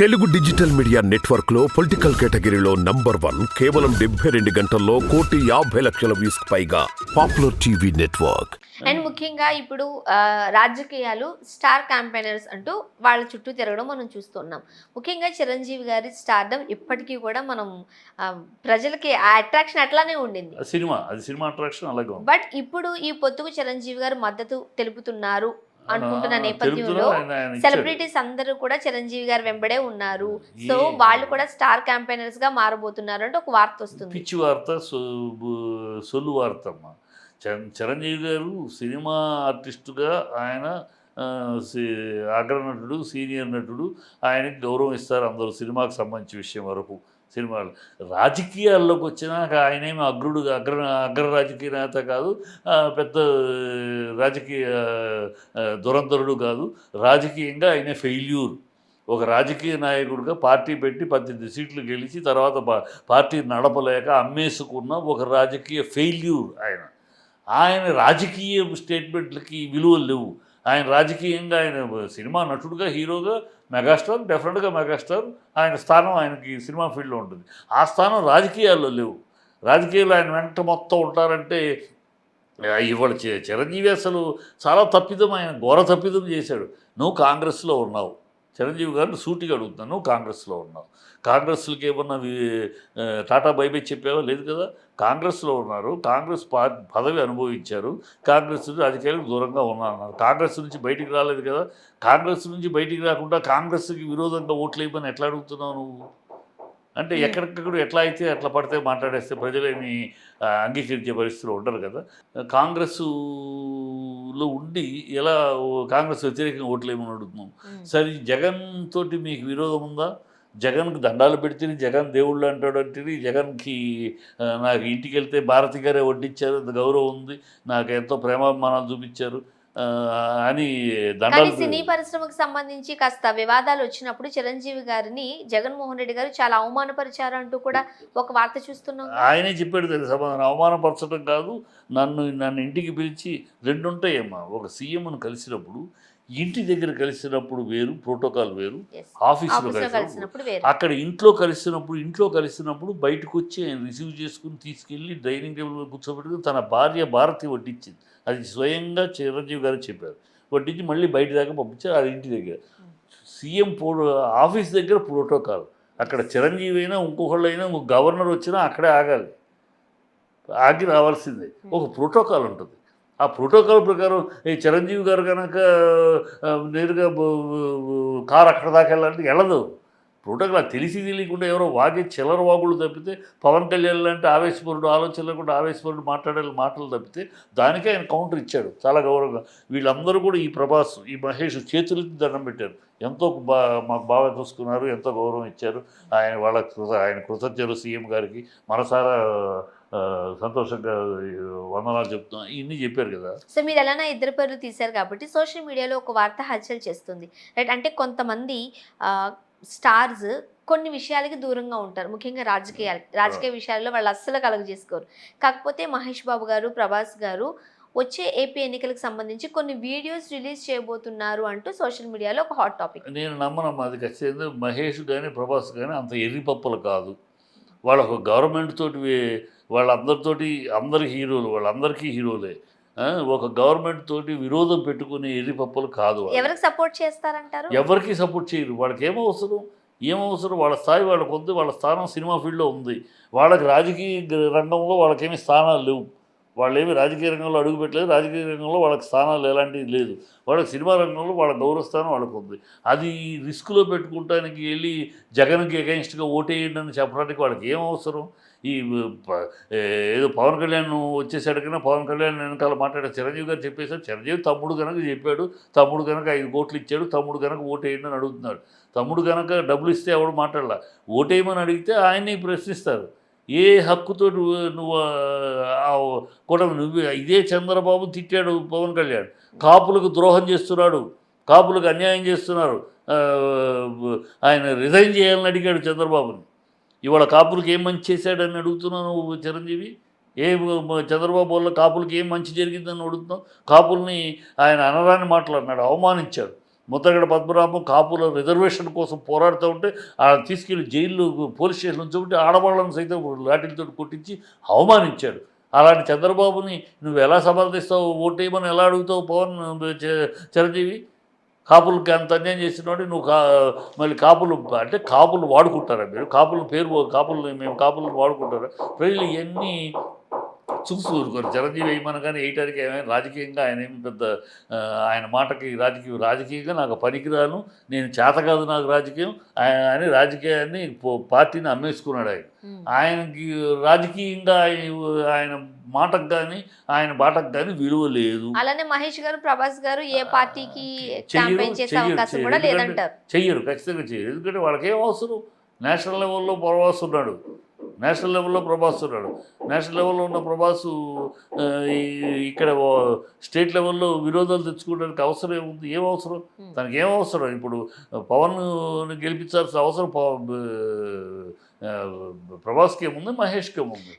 Telugu digital media network లో political కేటగిరీలో number 1 కేవలం 72 గంటల్లో 1,50,00,000 వ్యూస్ పైగా పాపులర్ టీవీ నెట్వర్క్. అండ్ ముఖ్యంగా ఇప్పుడు రాజకీయాలు స్టార్ క్యాంపెయినర్స్ అంటూ వాళ్ళ చుట్టూ తిరగడం మనం చూస్తున్నాం. ముఖ్యంగా చిరంజీవి గారి స్టార్డమ్ ఇప్పటికీ కూడా మనం ప్రజలకి ఆ అట్రాక్షన్ అట్లానే ఉండింది. సినిమా అట్రాక్షన్ అలాగే ఉంది. బట్ ఇప్పుడు ఈ పొత్తుకు చిరంజీవి గారు మద్దతు తెలుపుతున్నారు అనుకుంటున్న నేపథ్యంలో సెలబ్రిటీస్ అందరూ కూడా చిరంజీవి గారు వెంబడే ఉన్నారు. సో వాళ్ళు కూడా స్టార్ క్యాంపెయినర్స్ గా మారబోతున్నారు అంటే ఒక వార్త వస్తుంది. పిచ్చి వార్త, సొల్లు వార్త అమ్మా. చిరంజీవి గారు సినిమా ఆర్టిస్టుగా ఆయన అగ్రనటుడు, సీనియర్ నటుడు, ఆయనకి గౌరవం ఇస్తారు అందరూ సినిమాకు సంబంధించిన విషయం వరకు. సినిమాలు రాజకీయాల్లోకి వచ్చినాక ఆయనేమి అగ్ర రాజకీయ నేత కాదు, పెద్ద రాజకీయ దురంధరుడు కాదు. రాజకీయంగా ఆయన ఫెయిల్యూర్. ఒక రాజకీయ నాయకుడిగా పార్టీ పెట్టి 18 సీట్లు గెలిచి తర్వాత పార్టీ నడపలేక అమ్మేసుకున్న ఒక రాజకీయ ఫెయిల్యూర్ ఆయన రాజకీయ స్టేట్మెంట్లకి విలువలు లేవు. ఆయన రాజకీయంగా ఆయన సినిమా నటుడుగా, హీరోగా మెగాస్టార్, డెఫినెట్గా మెగాస్టార్. ఆయన స్థానం ఆయనకి సినిమా ఫీల్డ్లో ఉంటుంది. ఆ స్థానం రాజకీయాల్లో లేవు. రాజకీయాల్లో ఆయన వెంట మొత్తం ఉంటారంటే ఇవాళ చిరంజీవి అసలు చాలా తప్పిదం, ఆయన ఘోర తప్పిదం చేశాడు. నువ్వు కాంగ్రెస్లో ఉన్నావు, చిరంజీవి గారిని సూటిగా అడుగుతున్నాను, నువ్వు కాంగ్రెస్లో ఉన్నావు. కాంగ్రెస్లకి ఏమన్నా టాటా బైబై చెప్పావా? లేదు కదా. కాంగ్రెస్లో ఉన్నారు, కాంగ్రెస్ పదవి అనుభవించారు, కాంగ్రెస్ రాజకీయాలకు దూరంగా ఉన్నారు. కాంగ్రెస్ నుంచి బయటికి రాలేదు కదా. కాంగ్రెస్ నుంచి బయటికి రాకుండా కాంగ్రెస్కి విరోధంగా ఓట్లు వేయమని ఎట్లా అడుగుతున్నావు నువ్వు? అంటే ఎక్కడికక్కడ ఎట్లా అయితే అట్లా పడితే మాట్లాడేస్తే ప్రజలేమి అంగీకరించే పరిస్థితిలో ఉండరు కదా. కాంగ్రెస్లో ఉండి ఎలా కాంగ్రెస్ వ్యతిరేకంగా ఓట్లు వేయమని అడుగుతున్నాం? సరే, జగన్ తోటి మీకు విరోధం ఉందా? జగన్కి దండాలు పెడితే జగన్ దేవుళ్ళు అంటాడు అంటే, జగన్కి నాకు ఇంటికి వెళ్తే భారతి గారే వడ్డించారు, అంత గౌరవం ఉంది, నాకు ఎంతో ప్రేమాభిమానాలు చూపించారు అని దండాలు. సినీ పరిశ్రమకు సంబంధించి కాస్త వివాదాలు వచ్చినప్పుడు చిరంజీవి గారిని జగన్మోహన్ రెడ్డి గారు చాలా అవమానపరిచారు అంటూ కూడా ఒక వార్త చూస్తున్నాం. ఆయనే చెప్పాడు తెలుసు, సమాధానం అవమానపరచడం కాదు, నన్ను ఇంటికి పిలిచి రెండు ఉంటాయమ్మా. ఒక సీఎంను కలిసినప్పుడు, ఇంటి దగ్గర కలిసినప్పుడు వేరు, ప్రోటోకాల్ వేరు, ఆఫీసులో కలిసినప్పుడు అక్కడ ఇంట్లో కలిసినప్పుడు బయటకు వచ్చి ఆయన రిసీవ్ చేసుకుని తీసుకెళ్ళి డైనింగ్ టేబుల్ కూర్చోబెట్టుకుని తన భార్య భారతి వడ్డించింది. అది స్వయంగా చిరంజీవి గారు చెప్పారు. వడ్డించి మళ్ళీ బయట దాకా పంపించారు. అది ఇంటి దగ్గర. సీఎం ఆఫీస్ దగ్గర ప్రోటోకాల్. అక్కడ చిరంజీవి అయినా ఇంకొకళ్ళు అయినా గవర్నర్ వచ్చినా అక్కడే ఆగాలి, ఆగి రావాల్సిందే. ఒక ప్రోటోకాల్ ఉంటుంది. ఆ ప్రోటోకాల్ ప్రకారం ఈ చిరంజీవి గారు కనుక నేరుగా కారు అక్కడ దాకా వెళ్ళాలంటే వెళ్ళదు. ప్రోటోకాల్ తెలిసి తెలియకుండా ఎవరో వాగే చిల్లర వాగులు తప్పితే, పవన్ కళ్యాణ్ లాంటి ఆవేశపరుడు, ఆలోచన లేకుండా ఆవేశపరుడు మాట్లాడే మాటలు తప్పితే దానికే ఆయన కౌంటర్ ఇచ్చాడు చాలా గౌరవంగా. వీళ్ళందరూ కూడా ఈ ప్రభాస్, ఈ మహేష్ చేతులకి దండం పెట్టారు. ఎంతో మాకు బాగా చూసుకున్నారు, ఎంతో గౌరవం ఇచ్చారు. ఆయన కృతజ్ఞతలు సీఎం గారికి మనసారా సంతోషంగా వందనాలు చెప్తున్నాం, ఇన్ని చెప్పారు కదా. సో మీరు ఎలానా ఇద్దరు పేర్లు తీశారు కాబట్టి సోషల్ మీడియాలో ఒక వార్త హల్చల్ చేస్తుంది, రైట్? అంటే కొంతమంది స్టార్స్ కొన్ని విషయాలకి దూరంగా ఉంటారు, ముఖ్యంగా రాజకీయ విషయాల్లో వాళ్ళు అస్సలు కలుగ చేసుకోరు. కాకపోతే మహేష్ బాబు గారు, ప్రభాస్ గారు వచ్చే ఏపీ ఎన్నికలకు సంబంధించి కొన్ని వీడియోస్ రిలీజ్ చేయబోతున్నారు అంటూ సోషల్ మీడియాలో ఒక హాట్ టాపిక్. నేను నమ్మనమ్మా అది ఖచ్చితంగా. మహేష్ కానీ ప్రభాస్ కానీ అంత ఎర్రిపప్పలు కాదు. వాళ్ళ ఒక గవర్నమెంట్ తోటి, వాళ్ళందరితోటి, అందరి హీరోలు, వాళ్ళందరికీ హీరోలే. ఒక గవర్నమెంట్ తోటి విరోధం పెట్టుకునే ఎర్రిపప్పలు కాదు. ఎవరికి సపోర్ట్ చేస్తారంటారు? ఎవరికి సపోర్ట్ చేయరు. వాళ్ళకి ఏమవసరం, వాళ్ళ స్థాయి వాళ్ళకు ఉంది, వాళ్ళ స్థానం సినిమా ఫీల్డ్లో ఉంది. వాళ్ళకి రాజకీయ రంగంలో వాళ్ళకేమీ స్థానాలు లేవు. వాళ్ళు ఏమి రాజకీయ రంగంలో అడుగుపెట్టలేదు, రాజకీయ రంగంలో వాళ్ళకి స్థానాలు ఎలాంటివి లేదు. వాళ్ళకి సినిమా రంగంలో వాళ్ళ గౌరవస్థానం వాళ్ళకు ఉంది. అది రిస్క్లో పెట్టుకుంటానికి వెళ్ళి జగన్కి అగెన్స్ట్గా ఓటేయండి అని చెప్పడానికి వాళ్ళకి ఏం అవసరం? ఏదో పవన్ కళ్యాణ్ వచ్చేసాడు కన్నా పవన్ కళ్యాణ్ వెనకాల మాట్లాడారు. చిరంజీవి గారు చెప్పేశారు, చిరంజీవి తమ్ముడు కనుక చెప్పాడు, తమ్ముడు కనుక 5 కోట్లు ఇచ్చాడు, తమ్ముడు కనుక ఓటేయండి అని అడుగుతున్నాడు. తమ్ముడు కనుక డబ్బులు ఇస్తే ఎవడు మాట్లాడాల. ఓటేయమని అడిగితే ఆయన్ని ప్రశ్నిస్తారు. ఏ హక్కుతో నువ్వు కూడా ఇదే చంద్రబాబు తిట్టాడు పవన్ కళ్యాణ్, కాపులకు ద్రోహం చేస్తున్నాడు, కాపులకు అన్యాయం చేస్తున్నారు, ఆయన రిజైన్ చేయాలని అడిగాడు చంద్రబాబుని. ఇవాళ కాపులకు ఏం మంచి చేశాడని అడుగుతున్నావు చిరంజీవి? చంద్రబాబు వల్ల కాపులకి ఏం మంచి జరిగిందని అడుగుతున్నావు? కాపుల్ని ఆయన అనరాని మాట్లాడినాడు, అవమానించాడు. ముద్రగడ పద్మనాభం కాపుల రిజర్వేషన్ కోసం పోరాడుతూ ఉంటే తీసుకెళ్లి జైల్లో పోలీస్ స్టేషన్ ఉంచి ఆడవాళ్ళని సైతం లాఠీలతో కొట్టించి అవమానించాడు. అలాంటి చంద్రబాబుని నువ్వు ఎలా సమర్థిస్తావు? ఓటేయమని ఎలా అడుగుతావు? పవన్ చిరంజీవి కాపులకి అంత అన్యాయం చేసినోడి నువ్వు మళ్ళీ కాపులు అంటే కాపులు వాడుకుంటారా మీరు? మేము కాపులను వాడుకుంటారా? ప్రజలు ఇవన్నీ చూసి ఊరుకోరు. చిరంజీవి వేయమని కానీ వేయటానికి ఏమైనా రాజకీయంగా ఆయన ఏమి పెద్ద ఆయన మాటకి రాజకీయంగా నాకు పనికిరాను, నేను చేత కాదు నాకు రాజకీయం అని రాజకీయాన్ని పార్టీని అమ్మేసుకున్నాడు ఆయన. ఆయనకి రాజకీయంగా ఆయన మాటకు కానీ ఆయన బాటకు కానీ విలువ లేదు. అలానే మహేష్ గారు, ప్రభాస్ గారు ఏ పార్టీకి క్యాంపెయిన్ చేసే అవకాశం కూడా లేదంటారు. చెయ్యరు, ఖచ్చితంగా చెయ్యరు. ఎందుకంటే వాళ్ళకి ఏం అవసరం? నేషనల్ లెవెల్లో ప్రభాస్ ఉన్నాడు, నేషనల్ లెవెల్లో ఉన్న ప్రభాసు ఇక్కడ స్టేట్ లెవెల్లో విరోధాలు తెచ్చుకోవడానికి అవసరం ఏముంది? ఏం అవసరం తనకి? ఏం అవసరం? ఇప్పుడు పవన్ గెలిపించాల్సిన అవసరం ప్రభాస్కి ఏముంది, మహేష్కి ఏముంది?